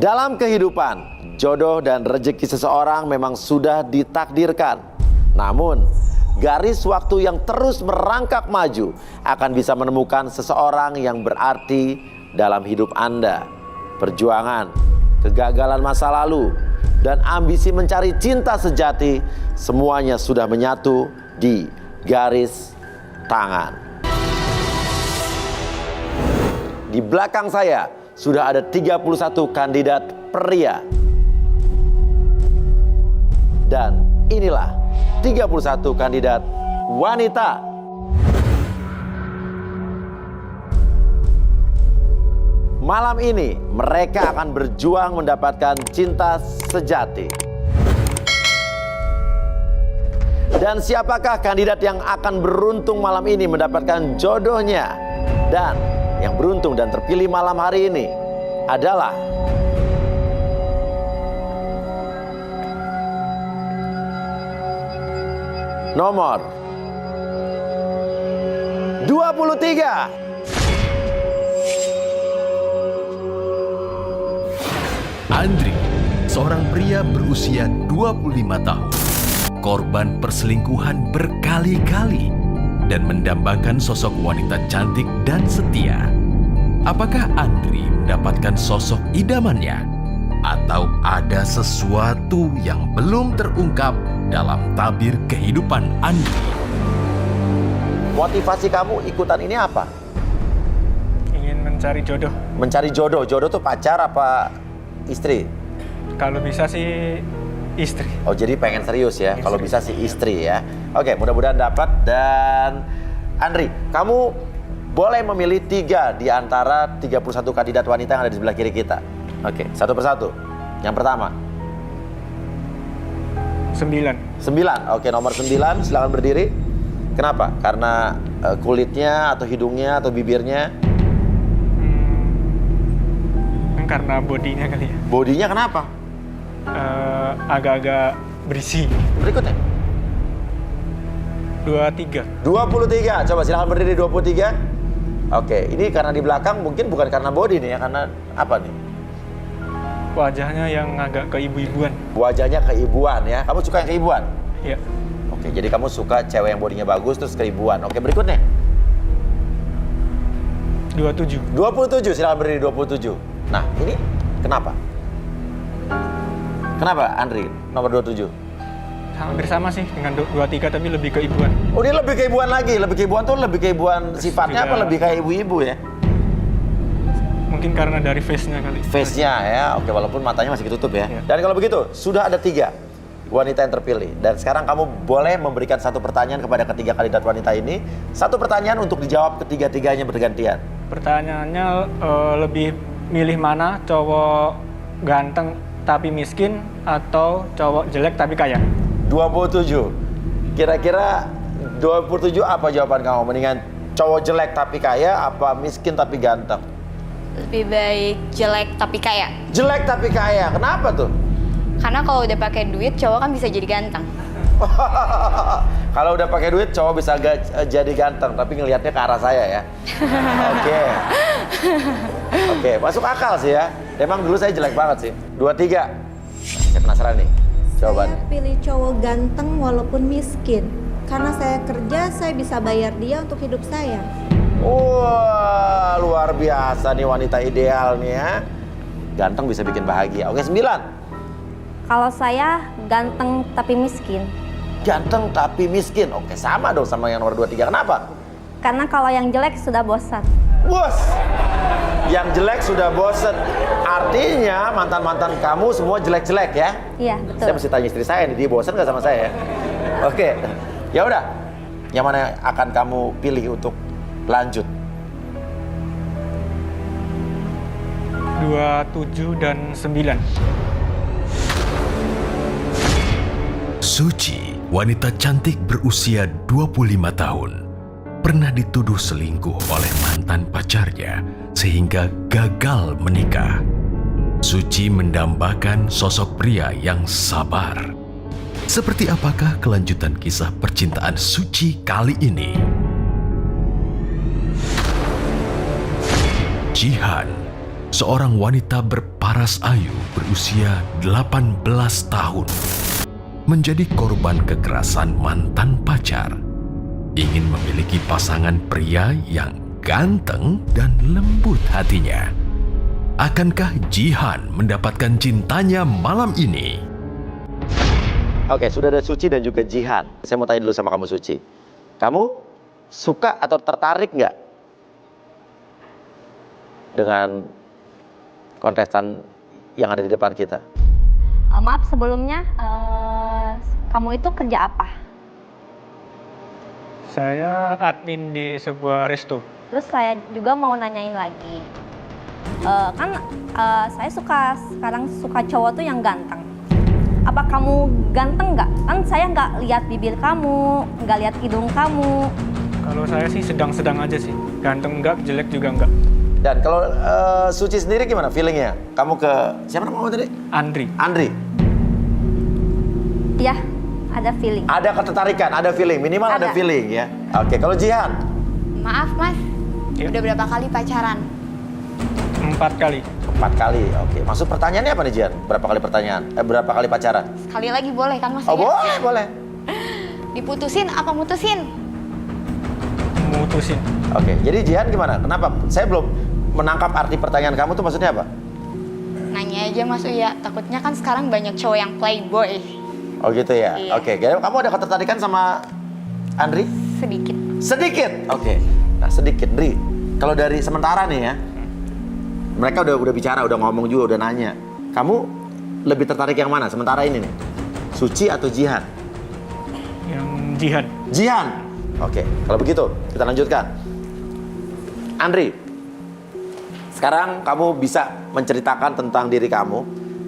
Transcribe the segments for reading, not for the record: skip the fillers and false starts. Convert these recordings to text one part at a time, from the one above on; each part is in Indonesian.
Dalam kehidupan, jodoh dan rezeki seseorang memang sudah ditakdirkan. Namun, garis waktu yang terus merangkak maju akan bisa menemukan seseorang yang berarti dalam hidup Anda. Perjuangan, kegagalan masa lalu, dan ambisi mencari cinta sejati, semuanya sudah menyatu di garis tangan. Di belakang saya sudah ada 31 kandidat pria. Dan inilah 31 kandidat wanita. Malam ini mereka akan berjuang mendapatkan cinta sejati. Dan siapakah kandidat yang akan beruntung malam ini mendapatkan jodohnya? Dan yang beruntung dan terpilih malam hari ini adalah nomor 23. Andri, seorang pria berusia 25 tahun, korban perselingkuhan berkali-kali dan mendambakan sosok wanita cantik dan setia. Apakah Andri mendapatkan sosok idamannya? Atau ada sesuatu yang belum terungkap dalam tabir kehidupan Andri? Motivasi kamu ikutan ini apa? Ingin mencari jodoh. Mencari jodoh. Jodoh tuh pacar apa istri? Kalau bisa sih istri. Oh, jadi pengen serius ya. Kalau bisa sih istri ya. Oke, mudah-mudahan dapat. Dan Andri, kamu boleh memilih 3 di antara 31 kandidat wanita yang ada di sebelah kiri kita. Oke, satu persatu. Yang pertama 9. 9. Oke, nomor 9, silakan berdiri. Kenapa? Karena kulitnya atau hidungnya atau bibirnya? Karena bodinya kali ya. Bodinya kenapa? Agak-agak berisi. Berikutnya 23. 23. Coba silakan berdiri 23. Oke, ini karena di belakang mungkin bukan karena body nih ya, karena apa nih? Wajahnya yang agak keibu-ibuan. Wajahnya keibuan ya. Kamu suka yang keibuan? Iya. Oke, jadi kamu suka cewek yang bodinya bagus terus keibuan. Oke, berikutnya 27. 27, silakan berdiri 27. Nah, ini kenapa? Kenapa Andri nomor 27? Hampir sama sih dengan 23 tapi lebih keibuan. Oh, ini lebih keibuan lagi. Lebih keibuan tuh lebih keibuan sifatnya apa lebih kayak ibu-ibu ya? Mungkin karena dari face-nya kali. Face-nya ya. Oke, walaupun matanya masih ketutup ya. Iya. Dan kalau begitu, sudah ada 3 wanita yang terpilih. Dan sekarang kamu boleh memberikan satu pertanyaan kepada ketiga kandidat wanita ini. Satu pertanyaan untuk dijawab ketiga-tiganya bergantian. Pertanyaannya lebih milih mana, cowok ganteng tapi miskin atau cowok jelek tapi kaya? 27. Kira-kira 27 apa jawaban kamu? Mendingan cowok jelek tapi kaya apa miskin tapi ganteng? Lebih baik jelek tapi kaya. Jelek tapi kaya. Kenapa tuh? Karena kalau udah pakai duit, cowok kan bisa jadi ganteng. Kalau udah pakai duit cowok bisa jadi ganteng, tapi ngelihatnya ke arah saya ya. Oke. Oke, masuk akal sih ya. Emang dulu saya jelek banget sih. 23. Saya penasaran nih. Jawabannya. Saya pilih cowok ganteng walaupun miskin. Karena saya kerja, saya bisa bayar dia untuk hidup saya. Wah, luar biasa nih wanita ideal nih ya. Ganteng bisa bikin bahagia. Oke, 9. Kalau saya ganteng tapi miskin. Ganteng tapi miskin. Oke, sama dong sama yang nomor 23. Kenapa? Karena kalau yang jelek sudah bosan. Bos, yang jelek sudah bosen. Artinya mantan-mantan kamu semua jelek-jelek ya? Iya, betul. Saya mesti tanya istri saya nih, dia bosen nggak sama saya? Oke, ya udah. Yang mana akan kamu pilih untuk lanjut? 27 dan 9. Suci, wanita cantik berusia 25 tahun, pernah dituduh selingkuh oleh mantan pacarnya sehingga gagal menikah. Suci mendambakan sosok pria yang sabar. Seperti apakah kelanjutan kisah percintaan Suci kali ini? Jihan, seorang wanita berparas ayu berusia 18 tahun menjadi korban kekerasan mantan pacar. Ingin memiliki pasangan pria yang ganteng dan lembut hatinya. Akankah Jihan mendapatkan cintanya malam ini? Oke, sudah ada Suci dan juga Jihan. Saya mau tanya dulu sama kamu, Suci. Kamu suka atau tertarik nggak dengan kontestan yang ada di depan kita? Maaf sebelumnya, kamu itu kerja apa? Saya admin di sebuah resto. Terus saya juga mau nanyain lagi. Saya sekarang suka cowok tuh yang ganteng. Apa kamu ganteng nggak? Kan saya nggak lihat bibir kamu, nggak lihat hidung kamu. Kalau saya sih sedang-sedang aja sih. Ganteng enggak, jelek juga enggak. Dan kalau Suci sendiri gimana feelingnya? Kamu ke siapa nama kamu tadi? Andri. Andri. Ya, ada feeling. Ada ketertarikan, ada feeling, minimal ada Ada. feeling ya. Oke, kalau Jihan? Maaf mas, Ya. udah berapa kali pacaran? 4 kali. 4 kali. Oke, maksud pertanyaannya apa nih Jihan? Berapa kali pertanyaan? Berapa kali pacaran? Sekali lagi boleh kan mas? Oh, ya? boleh, boleh. Diputusin apa mutusin? Mutusin. Oke, jadi Jihan gimana? Kenapa? Saya belum menangkap arti pertanyaan kamu tuh maksudnya apa? Nanya aja mas Uya, takutnya kan sekarang banyak cowok yang playboy. Oh gitu ya? Iya. Oke, jadi kamu ada ketertarikan sama Andri? Sedikit. Sedikit? Oke, nah sedikit. Andri, kalau dari sementara nih ya, mereka udah bicara, udah ngomong juga, udah nanya. Kamu lebih tertarik yang mana sementara ini nih? Suci atau Jihan? Yang Jihan. Jihan. Oke, kalau begitu kita lanjutkan. Andri, sekarang kamu bisa menceritakan tentang diri kamu,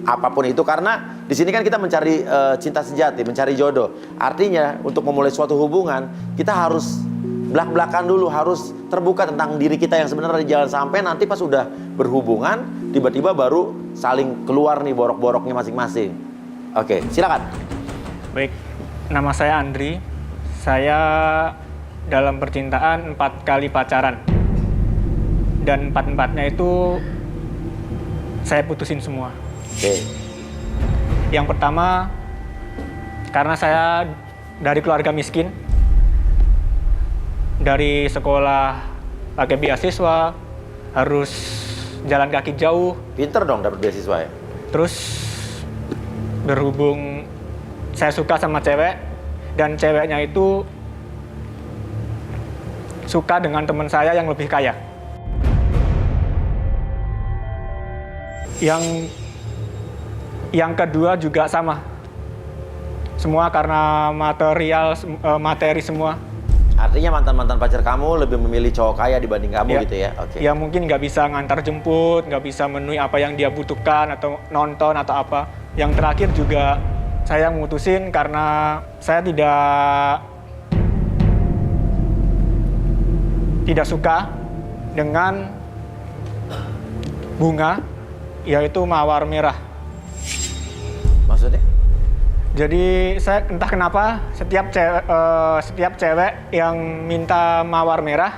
apapun itu, karena di sini kan kita mencari cinta sejati, mencari jodoh. Artinya untuk memulai suatu hubungan kita harus belak-belakan dulu, harus terbuka tentang diri kita yang sebenarnya. Jangan sampai nanti pas udah berhubungan tiba-tiba baru saling keluar nih borok-boroknya masing-masing. Oke, silakan. Baik, nama saya Andri. Saya dalam percintaan 4 kali pacaran. Dan 4-4-nya itu saya putusin semua. Oke. Yang pertama, karena saya dari keluarga miskin, dari sekolah pakai beasiswa, harus jalan kaki jauh. Pinter dong dapat beasiswa ya. Terus berhubung saya suka sama cewek, dan ceweknya itu suka dengan teman saya yang lebih kaya. Yang kedua juga sama. Semua karena materi semua. Artinya mantan-mantan pacar kamu lebih memilih cowok kaya dibanding kamu Ya. gitu ya? Oke. Ya mungkin nggak bisa ngantar jemput, nggak bisa memenuhi apa yang dia butuhkan atau nonton atau apa. Yang terakhir juga saya mutusin karena saya tidak suka dengan bunga, yaitu mawar merah. Maksudnya? Jadi saya entah kenapa setiap cewek yang minta mawar merah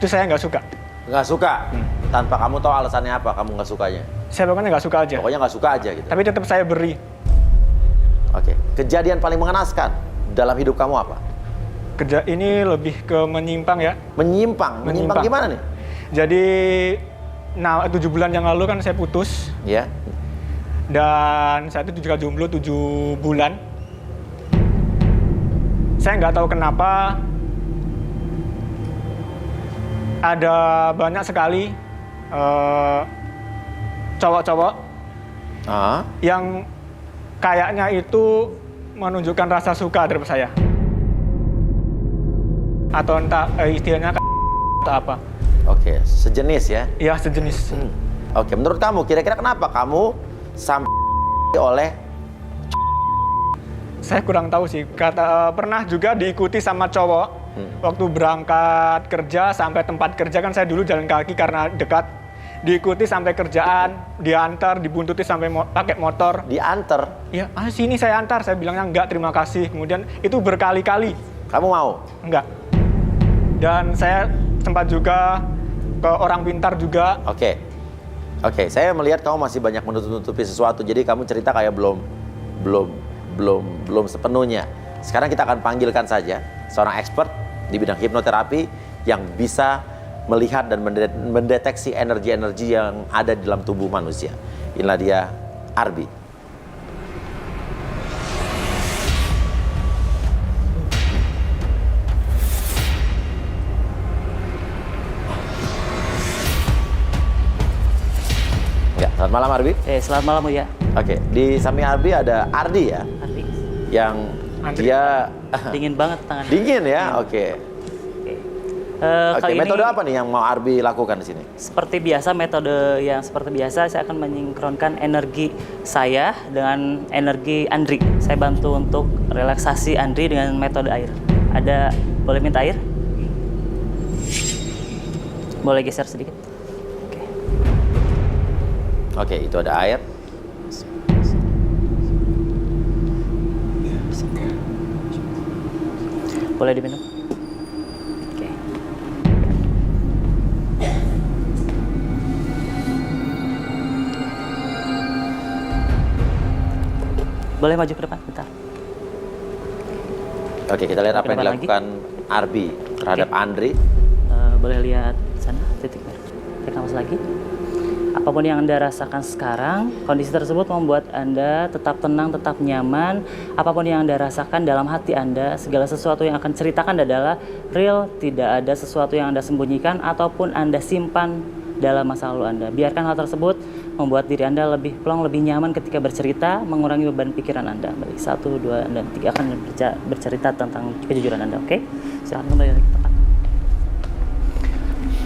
itu saya nggak suka. Nggak suka? Tanpa kamu tahu alasannya apa kamu nggak sukanya? Saya pokoknya nggak suka aja. Pokoknya nggak suka aja gitu. Tapi tetap saya beri. Oke. Kejadian paling mengenaskan dalam hidup kamu apa? Kerja ini lebih ke menyimpang ya. Menyimpang. Menyimpang gimana nih? Jadi 7 bulan yang lalu kan saya putus. Ya. Dan saat itu juga jomblo 7 bulan. Saya nggak tahu kenapa ada banyak sekali cowok-cowok yang kayaknya itu menunjukkan rasa suka terhadap saya. Atau entah istilahnya atau apa. Oke, sejenis ya? Ya, sejenis. Oke, menurut kamu kira-kira kenapa kamu sampai oleh? Saya kurang tahu sih. Pernah juga diikuti sama cowok. Waktu berangkat kerja sampai tempat kerja kan saya dulu jalan kaki karena dekat. Diikuti sampai kerjaan, diantar, dibuntuti sampai pakai motor. Diantar? Ya, sini saya antar. Saya bilangnya enggak, terima kasih. Kemudian itu berkali-kali. Kamu mau? Enggak. Dan saya sempat juga ke orang pintar juga. Oke. Oke, saya melihat kamu masih banyak menutup-nutupi sesuatu. Jadi kamu cerita kayak belum sepenuhnya. Sekarang kita akan panggilkan saja seorang expert di bidang hipnoterapi yang bisa melihat dan mendeteksi energi-energi yang ada di dalam tubuh manusia. Inilah dia Arbi. Ya, selamat malam Arbi. Selamat malam Uya. Oke, di samping Arbi ada Ardi ya, Ardi. yang dia Dingin banget tangan. dingin ya. Oke. Oke, Kali metode ini apa nih yang mau Arbi lakukan di sini? seperti biasa, metode yang seperti biasa saya akan menyingkronkan energi saya dengan energi Andri. Saya bantu untuk relaksasi Andri dengan metode air. Boleh minta air? Boleh geser sedikit? Oke, itu ada air. Boleh diminum? Oke. Boleh maju ke depan, bentar. Oke, kita lihat apa yang Ke depan dilakukan Arbi terhadap Andri. Boleh lihat sana, titik merah. Tarik nafas lagi. Apapun yang Anda rasakan sekarang, kondisi tersebut membuat Anda tetap tenang, tetap nyaman. Apapun yang Anda rasakan dalam hati Anda, segala sesuatu yang akan ceritakan adalah real, tidak ada sesuatu yang Anda sembunyikan ataupun Anda simpan dalam masa lalu Anda. Biarkan hal tersebut membuat diri Anda lebih plong, lebih nyaman ketika bercerita, mengurangi beban pikiran Anda. Baik, 1, 2, dan 3 akan bercerita tentang kejujuran Anda, oke? Silahkan kembali lagi ke tempat.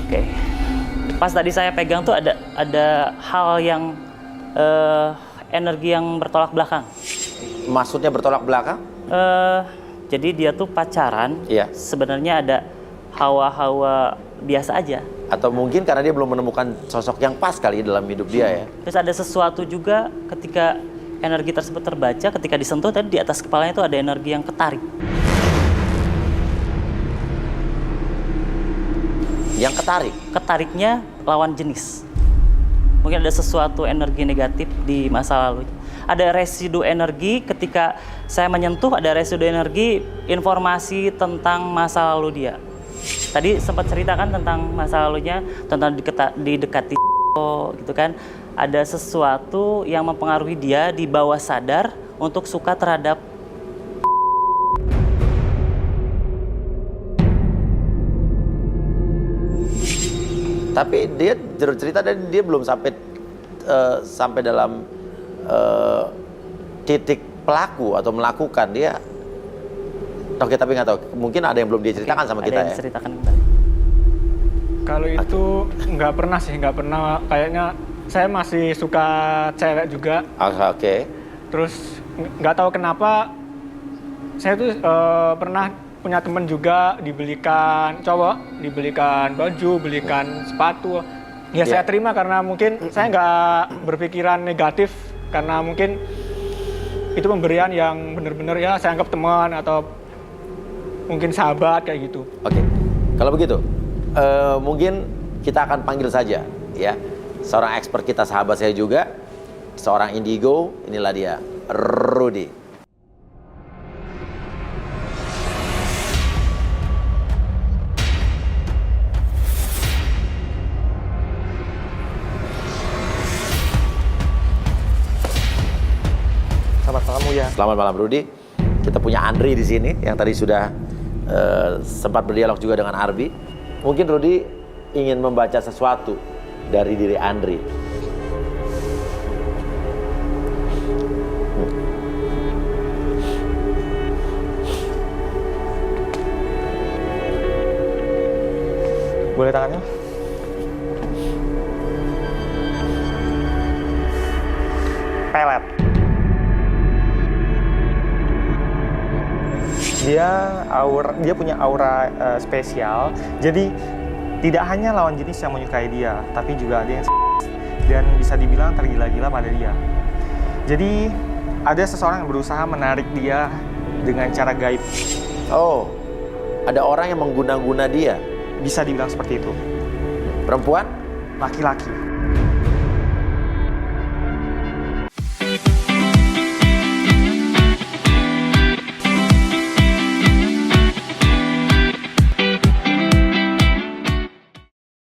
Oke. Pas tadi saya pegang tuh ada hal yang energi yang bertolak belakang. Maksudnya bertolak belakang? Jadi dia tuh pacaran. Iya. Sebenarnya ada hawa-hawa biasa aja. Atau mungkin karena dia belum menemukan sosok yang pas kali dalam hidup dia ya. Terus ada sesuatu juga ketika energi tersebut terbaca, ketika disentuh tadi di atas kepalanya itu ada energi yang ketarik. Yang ketarik? Ketariknya lawan jenis. Mungkin ada sesuatu energi negatif di masa lalu. Ada residu energi ketika saya menyentuh, ada residu energi informasi tentang masa lalu dia. Tadi sempat ceritakan tentang masa lalunya, tentang didekati gitu kan. Ada sesuatu yang mempengaruhi dia di bawah sadar untuk suka terhadap. Tapi dia cerita dan dia belum sampai dalam titik pelaku atau melakukan dia. Oke, tapi nggak tahu. Mungkin ada yang belum dia ceritakan sama kita ya. Ceritakan kembali. Kalau itu nggak pernah sih, nggak pernah. Kayaknya saya masih suka cewek juga. Oke. Terus nggak tahu kenapa saya tuh pernah punya temen juga dibelikan cowok, dibelikan baju, belikan sepatu. Ya saya terima karena mungkin saya nggak berpikiran negatif karena mungkin itu pemberian yang benar-benar ya saya anggap teman atau mungkin sahabat kayak gitu. Oke. Kalau begitu, mungkin kita akan panggil saja ya seorang expert kita, sahabat saya juga, seorang indigo. Inilah dia, Rudy. Selamat malam Rudy. Kita punya Andri di sini yang tadi sudah sempat berdialog juga dengan Arbi. Mungkin Rudy ingin membaca sesuatu dari diri Andri. Boleh tangannya? Pelet. Dia punya aura spesial. Jadi tidak hanya lawan jenis yang menyukai dia, tapi juga ada yang dan bisa dibilang tergila-gila pada dia. Jadi ada seseorang yang berusaha menarik dia dengan cara gaib. Oh, ada orang yang mengguna-guna dia. Bisa dibilang seperti itu. Perempuan? Laki-laki.